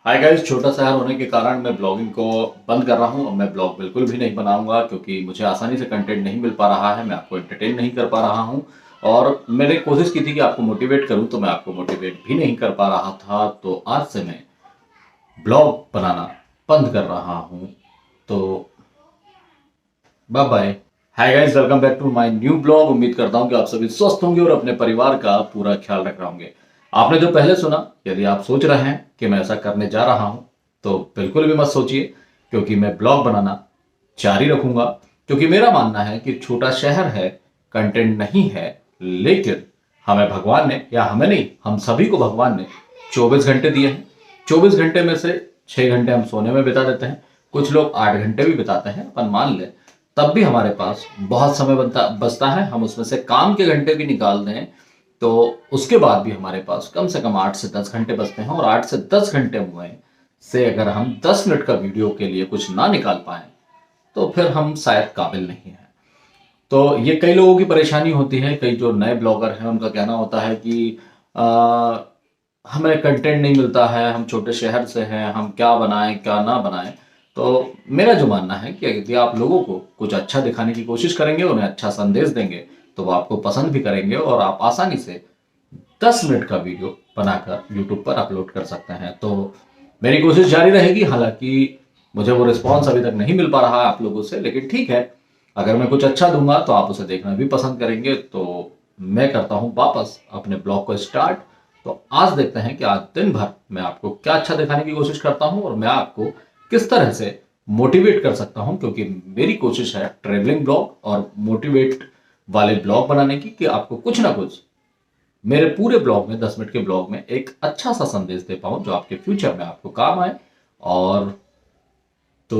Hi guys, छोटा शहर होने के कारण मैं ब्लॉगिंग को बंद कर रहा हूँ और मैं ब्लॉग बिल्कुल भी नहीं बनाऊंगा क्योंकि मुझे आसानी से कंटेंट नहीं मिल पा रहा है। मैं आपको एंटरटेन नहीं कर पा रहा हूँ और मैंने कोशिश की थी कि आपको मोटिवेट करूँ, तो मैं आपको मोटिवेट भी नहीं कर पा रहा था। तो आज से मैं ब्लॉग बनाना बंद कर रहा हूँ। तो bye bye. Hi guys, welcome back to my new blog. उम्मीद करता हूँ कि आप सभी स्वस्थ होंगे और अपने परिवार का पूरा ख्याल रख रहे होंगे। आपने जो पहले सुना, यदि आप सोच रहे हैं कि मैं ऐसा करने जा रहा हूं तो बिल्कुल भी मत सोचिए, क्योंकि मैं ब्लॉग बनाना जारी रखूंगा। क्योंकि मेरा मानना है कि छोटा शहर है, कंटेंट नहीं है, लेकिन हमें भगवान ने, या हमें नहीं, हम सभी को भगवान ने 24 घंटे दिए हैं। 24 घंटे में से 6 घंटे हम सोने में बिता देते हैं, कुछ लोग 8 घंटे भी बिताते हैं, अपन मान ले। तब भी हमारे पास बहुत समय बचता है। हम उसमें से काम के घंटे भी निकाल दें तो उसके बाद भी हमारे पास कम से कम 8 से 10 घंटे बचते हैं। और 8 से 10 घंटे हुए से अगर हम 10 मिनट का वीडियो के लिए कुछ ना निकाल पाए तो फिर हम शायद काबिल नहीं हैं। तो ये कई लोगों की परेशानी होती है। कई जो नए ब्लॉगर हैं उनका कहना होता है कि हमें कंटेंट नहीं मिलता है, हम छोटे शहर से हैं, हम क्या बनाएं क्या ना बनाएं। तो मेरा जो मानना है कि यदि आप लोगों को कुछ अच्छा दिखाने की कोशिश करेंगे, उन्हें अच्छा संदेश देंगे, तो वो आपको पसंद भी करेंगे और आप आसानी से 10 मिनट का वीडियो बनाकर यूट्यूब पर अपलोड कर सकते हैं। तो मेरी कोशिश जारी रहेगी। हालांकि मुझे वो रिस्पॉन्स अभी तक नहीं मिल पा रहा है आप लोगों से, लेकिन ठीक है, अगर मैं कुछ अच्छा दूंगा तो आप उसे देखना भी पसंद करेंगे। तो मैं करता हूं वापस अपने ब्लॉग को स्टार्ट। तो आज देखते हैं कि आज दिन भर मैं आपको क्या अच्छा दिखाने की कोशिश करता हूं और मैं आपको किस तरह से मोटिवेट कर सकता हूं, क्योंकि मेरी कोशिश है ट्रेवलिंग ब्लॉग और मोटिवेट वाले ब्लॉग बनाने की, कि आपको कुछ ना कुछ मेरे पूरे ब्लॉग में, 10 मिनट के ब्लॉग में, एक अच्छा सा संदेश दे पाऊं जो आपके फ्यूचर में आपको काम आए। और तो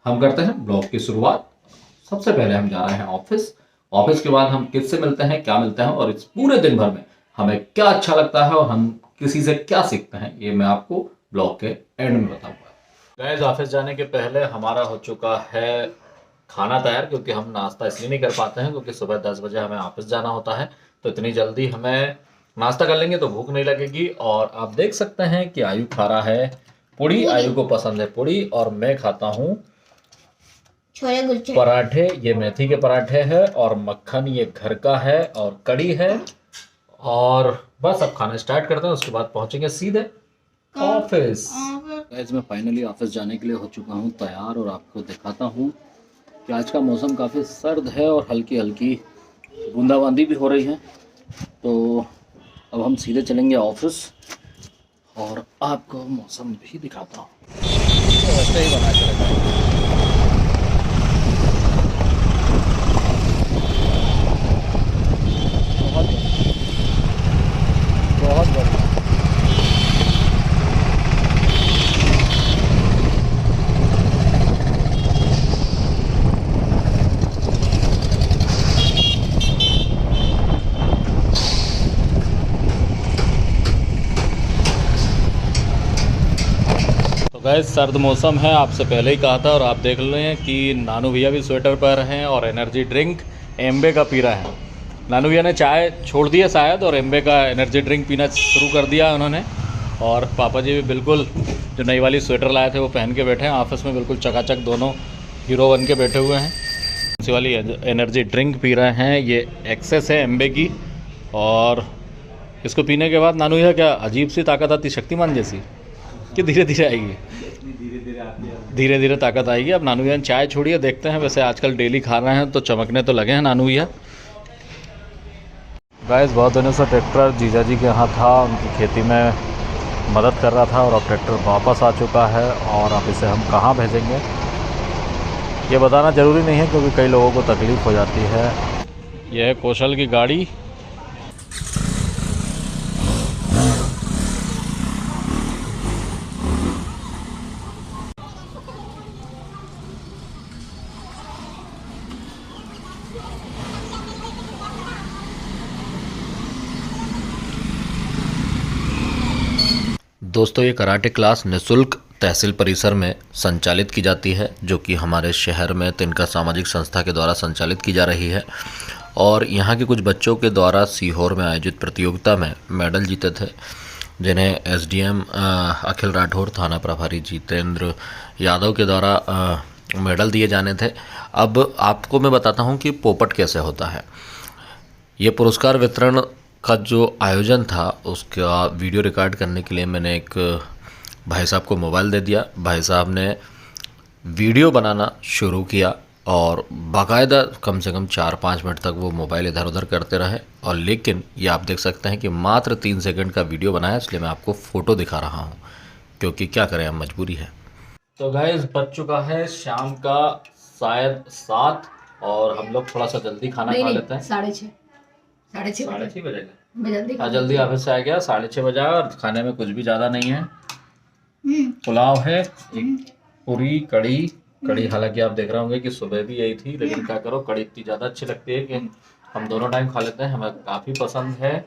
हम करते हैं ब्लॉग की शुरुआत। सबसे पहले हम जा रहे हैं ऑफिस। ऑफिस के बाद हम किससे मिलते हैं, क्या मिलते हैं और इस पूरे दिन भर में हमें क्या अच्छा लगता है और हम किसी से क्या सीखते हैं, ये मैं आपको ब्लॉग के एंड में बताऊंगा। गाइस, ऑफिस जाने के पहले हमारा हो चुका है खाना तैयार, क्योंकि हम नाश्ता इसलिए नहीं कर पाते हैं क्योंकि सुबह 10 बजे हमें ऑफिस जाना होता है। तो इतनी जल्दी हमें नाश्ता कर लेंगे तो भूख नहीं लगेगी। और आप देख सकते हैं कि आयु खा रहा है पूड़ी। आयु को पसंद है पूड़ी और मैं खाता हूँ छोले कुलचे पराठे। ये मेथी के पराठे हैं और मक्खन ये घर का है और कड़ी है। और बस अब खाना स्टार्ट करते हैं, उसके बाद पहुंचेंगे सीधे ऑफिस। गाइस, मैं फाइनली ऑफिस जाने के लिए हो चुका हूँ तैयार और आपको दिखाता हूँ कि आज का मौसम काफ़ी सर्द है और हल्की हल्की बूंदाबांदी भी हो रही है। तो अब हम सीधे चलेंगे ऑफिस और आपको मौसम भी दिखाता हूँ। तो वैसे ही बना चलेगा। बहुत बढ़िया। तो गैस, सर्द मौसम है, आपसे पहले ही कहा था और आप देख रहे हैं कि नानू भैया भी स्वेटर पहन रहे हैं और एनर्जी ड्रिंक एम्बे का पी रहे हैं। नानू भैया ने चाय छोड़ दिया शायद और एम्बे का एनर्जी ड्रिंक पीना शुरू कर दिया उन्होंने। और पापा जी भी बिल्कुल जो नई वाली स्वेटर लाए थे वो पहन के बैठे हैं। ऑफिस में बिल्कुल चकाचक दोनों हीरो बन के बैठे हुए हैं। इसी वाली एनर्जी ड्रिंक पी रहे हैं, ये एक्सेस है एम्बे की। और इसको पीने के बाद नानू भैया क्या अजीब सी ताकत आती, शक्तिमान जैसी, कि धीरे धीरे आएगी? धीरे धीरे ताकत आएगी। अब नानू भैया ने चाय छोड़ी है, देखते हैं। वैसे आजकल डेली खा रहे हैं तो चमकने तो लगे हैं नानू भैया। गाइस, बहुत दिनों से ट्रैक्टर जीजा जी के यहाँ था, उनकी खेती में मदद कर रहा था और अब ट्रैक्टर वापस आ चुका है। और अब इसे हम कहाँ भेजेंगे ये बताना ज़रूरी नहीं है, क्योंकि कई लोगों को तकलीफ़ हो जाती है। यह है कौशल की गाड़ी। दोस्तों, ये कराटे क्लास निःशुल्क तहसील परिसर में संचालित की जाती है, जो कि हमारे शहर में तिनका सामाजिक संस्था के द्वारा संचालित की जा रही है। और यहाँ के कुछ बच्चों के द्वारा सीहोर में आयोजित प्रतियोगिता में मेडल जीते थे। जिन्हें एसडीएम अखिल राठौर, थाना प्रभारी जितेंद्र यादव के द्वारा मेडल दिए जाने थे। अब आपको मैं बताता हूं कि पोपट कैसे होता है। ये पुरस्कार वितरण का जो आयोजन था उसका वीडियो रिकॉर्ड करने के लिए मैंने एक भाई साहब को मोबाइल दे दिया। भाई साहब ने वीडियो बनाना शुरू किया और बाकायदा कम से कम 4-5 मिनट तक वो मोबाइल इधर उधर करते रहे। और लेकिन ये आप देख सकते हैं कि मात्र 3 सेकंड का वीडियो बनाया, इसलिए मैं आपको फ़ोटो दिखा रहा हूँ, क्योंकि क्या करें, अब मजबूरी है। तो गाइस बज चुका है शाम का शायद 7 और हम लोग थोड़ा सा जल्दी खाना खा लेते हैं। 6:30 साढ़े छः बजे मैं जल्दी खा जल्दी ऑफिस से आ गया, 6:30 बजा और खाने में कुछ भी ज़्यादा नहीं है। पुलाव है, एक पूरी कड़ी हालांकि आप देख रहे होंगे कि सुबह भी यही थी, लेकिन क्या करो, कड़ी इतनी ज़्यादा अच्छी लगती है कि हम दोनों टाइम खा लेते हैं, हमें काफ़ी पसंद है।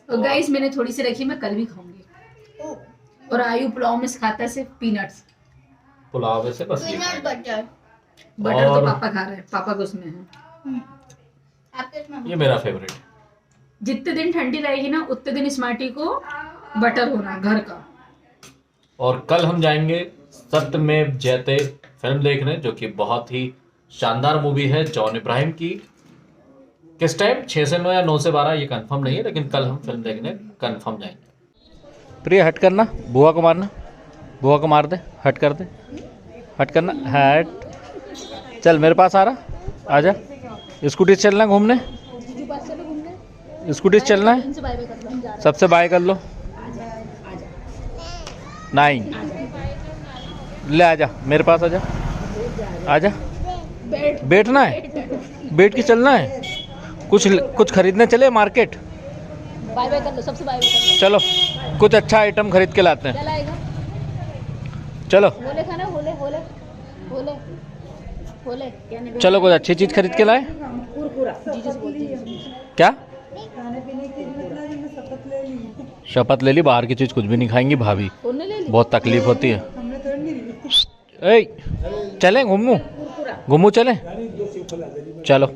तो गाइस मैंने थोड़ी सी रखी, मैं कल भी खाऊंगी। और आयु पुलाव में खाता है सिर्फ पीनट्स, पुलाव से बस ये पीनट बटर। बटर तो और पापा खा रहे हैं, पापा को उसमें है। आपके इसमें ये मेरा फेवरेट है। जितने दिन ठंडी रहेगी ना उतने दिन स्मार्टी को बटर होना घर का। और कल हम जाएंगे सत्यमेव जयते फिल्म देखने, जो कि बहुत ही शानदार मूवी है जॉन इब्राहिम की। किस टाइम 6 से 9 या 9 से 12 ये कंफर्म नहीं है, लेकिन कल हम फिल्म देखने कंफर्म जाएंगे। प्रिय हट करना, बुआ को मारना, बुआ को मार दे, हट कर दे, हट करना, हट। चल मेरे पास आ रहा, आजा। स्कूटी से चलना घूमने, स्कूटी से चलना है, सबसे बाय कर लो। नहीं, ले आजा मेरे पास, आजा आजा। बैठना है, बैठ के चलना है। कुछ खरीदने चले मार्केट, बाय बाय कर लो, सबसे बाय बाय कर लो। चलो कुछ अच्छा आइटम खरीद के लाते हैं, क्या लाएगा? चलो होले खाना, होले होले होले होले क्या नहीं? चलो कुछ अच्छी चीज खरीद के लाए। जीजस बोलती है। क्या शपथ ले ली, बाहर की चीज कुछ भी नहीं खाएंगी भाभी, होने ले ली। बहुत तकलीफ होती है। ए, चलें घूमू चलें, चलो।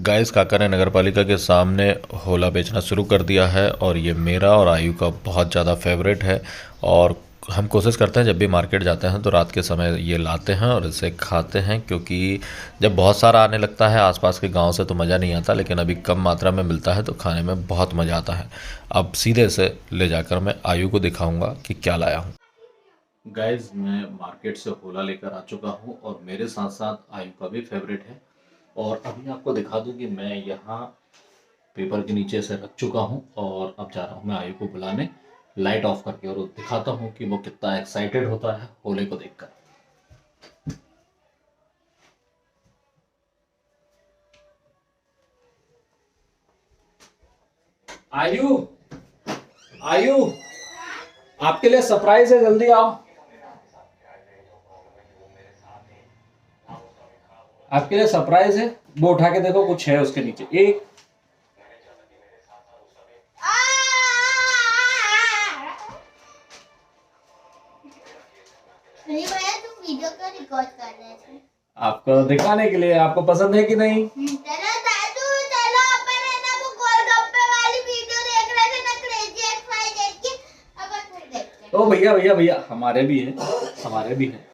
गाइस काका ने नगर पालिका के सामने होला बेचना शुरू कर दिया है और ये मेरा और आयु का बहुत ज़्यादा फेवरेट है। और हम कोशिश करते हैं जब भी मार्केट जाते हैं तो रात के समय ये लाते हैं और इसे खाते हैं, क्योंकि जब बहुत सारा आने लगता है आसपास के गांव से तो मज़ा नहीं आता, लेकिन अभी कम मात्रा में मिलता है तो खाने में बहुत मज़ा आता है। अब सीधे से ले जाकर मैं आयु को दिखाऊंगा कि क्या लाया हूँ। गाइज मैं मार्केट से होला लेकर आ चुका हूँ और मेरे साथ साथ आयु का भी फेवरेट है। और अभी आपको दिखा दूँ कि मैं यहाँ पेपर के नीचे से रख चुका हूँ और अब जा रहा हूँ मैं आयु को बुलाने, लाइट ऑफ करके, और दिखाता हूँ कि वो कितना एक्साइटेड होता है होले को देखकर। आयु, आयु आपके लिए सरप्राइज है, जल्दी आओ। आपके लिए सरप्राइज है, वो उठा के देखो कुछ है उसके नीचे। एक नहीं भैया, तुम वीडियो क्यों रिकॉर्ड कर रहे थे? आपको दिखाने के लिए, आपको पसंद है कि नहीं? चलो दादू, चलो अपन है ना वो गोलगप्पे वाली वीडियो देख रहे थे ना, क्रेजी XYZ की, अब अपन देखते हैं। ओ भैया भैया भैया, हमारे भी है, हमारे भी है।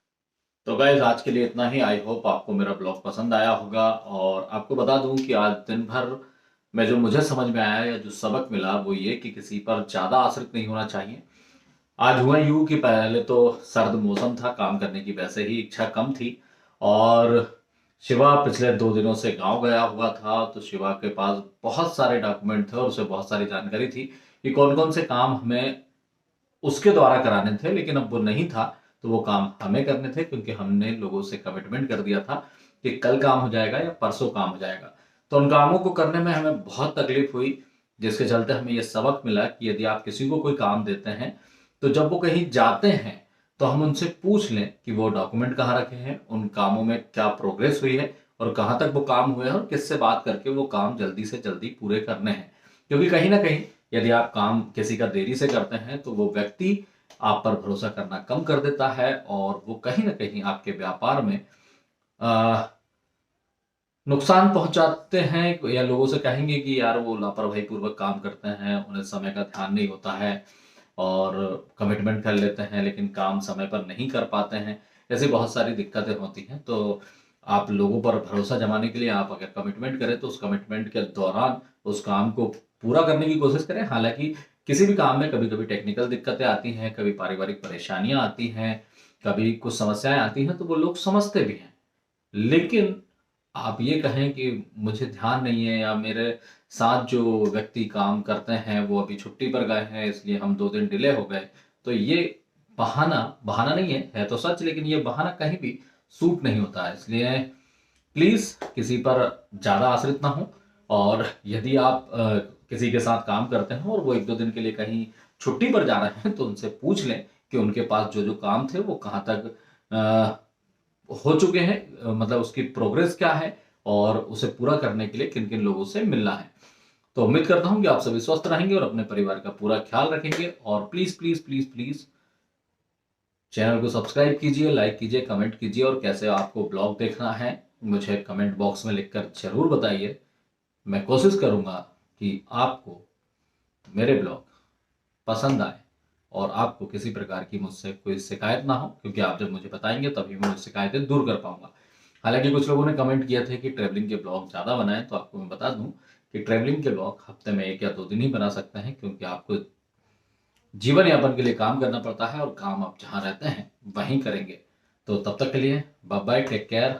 तो गाइस आज के लिए इतना ही। आई होप आपको मेरा ब्लॉग पसंद आया होगा। और आपको बता दूं कि आज दिन भर में जो मुझे समझ में आया या जो सबक मिला वो ये कि किसी पर ज़्यादा आश्रित नहीं होना चाहिए। आज हुआ यूँ कि पहले तो सर्द मौसम था, काम करने की वैसे ही इच्छा कम थी, और शिवा पिछले 2 दिनों से गांव गया हुआ था, तो शिवा के पास बहुत सारे डॉक्यूमेंट थे और उसे बहुत सारी जानकारी थी कि कौन कौन से काम हमें उसके द्वारा कराने थे, लेकिन अब वो नहीं था तो वो काम हमें करने थे, क्योंकि हमने लोगों से कमिटमेंट कर दिया था कि कल काम हो जाएगा या परसों काम हो जाएगा। तो उन कामों को करने में हमें बहुत तकलीफ हुई, जिसके चलते हमें ये सबक मिला कि यदि आप किसी को कोई काम देते हैं तो जब वो कहीं जाते हैं तो हम उनसे पूछ लें कि वो डॉक्यूमेंट कहाँ रखे हैं, उन कामों में क्या प्रोग्रेस हुई है और कहाँ तक वो काम हुए हैं, और किससे बात करके वो काम जल्दी से जल्दी पूरे करने हैं। क्योंकि कहीं ना कहीं यदि आप काम किसी का देरी से करते हैं तो वो व्यक्ति आप पर भरोसा करना कम कर देता है और वो कहीं ना कहीं आपके व्यापार में नुकसान पहुंचाते हैं या लोगों से कहेंगे कि यार वो लापरवाही पूर्वक काम करते हैं, उन्हें समय का ध्यान नहीं होता है और कमिटमेंट कर लेते हैं लेकिन काम समय पर नहीं कर पाते हैं, ऐसी बहुत सारी दिक्कतें होती हैं। तो आप लोगों पर भरोसा जमाने के लिए आप अगर कमिटमेंट करें तो उस कमिटमेंट के दौरान उस काम को पूरा करने की कोशिश करें। हालांकि किसी भी काम में कभी कभी टेक्निकल दिक्कतें आती हैं, कभी पारिवारिक परेशानियां आती हैं, कभी कुछ समस्याएं आती हैं, तो वो लोग समझते भी हैं। लेकिन आप ये कहें कि मुझे ध्यान नहीं है या मेरे साथ जो व्यक्ति काम करते हैं वो अभी छुट्टी पर गए हैं इसलिए हम 2 दिन डिले हो गए, तो ये बहाना बहाना नहीं है तो सच, लेकिन ये बहाना कहीं भी सूट नहीं होता है। इसलिए प्लीज किसी पर ज्यादा आश्रित ना हो, और यदि आप किसी के साथ काम करते हैं और वो 1-2 दिन के लिए कहीं छुट्टी पर जा रहे हैं तो उनसे पूछ लें कि उनके पास जो जो काम थे वो कहाँ तक हो चुके हैं, मतलब उसकी प्रोग्रेस क्या है और उसे पूरा करने के लिए किन किन लोगों से मिलना है। तो उम्मीद करता हूं कि आप सभी स्वस्थ रहेंगे और अपने परिवार का पूरा ख्याल रखेंगे। और please please please please channel को सब्सक्राइब कीजिए, लाइक कीजिए, कमेंट कीजिए, और कैसे आपको ब्लॉग देखना है मुझे कमेंट बॉक्स में लिखकर जरूर बताइए। मैं कोशिश करूंगा कि आपको मेरे ब्लॉग पसंद आए और आपको किसी प्रकार की मुझसे कोई शिकायत ना हो, क्योंकि आप जब मुझे बताएंगे तभी मैं शिकायतें दूर कर पाऊंगा। हालांकि कुछ लोगों ने कमेंट किया था कि ट्रैवलिंग के ब्लॉग ज़्यादा बनाएं, तो आपको मैं बता दूं कि ट्रैवलिंग के ब्लॉग हफ्ते में 1 या 2 दिन ही बना सकते हैं, क्योंकि आपको जीवन यापन के लिए काम करना पड़ता है और काम आप जहाँ रहते हैं वहीं करेंगे। तो तब तक के लिए बाय बाय, टेक केयर।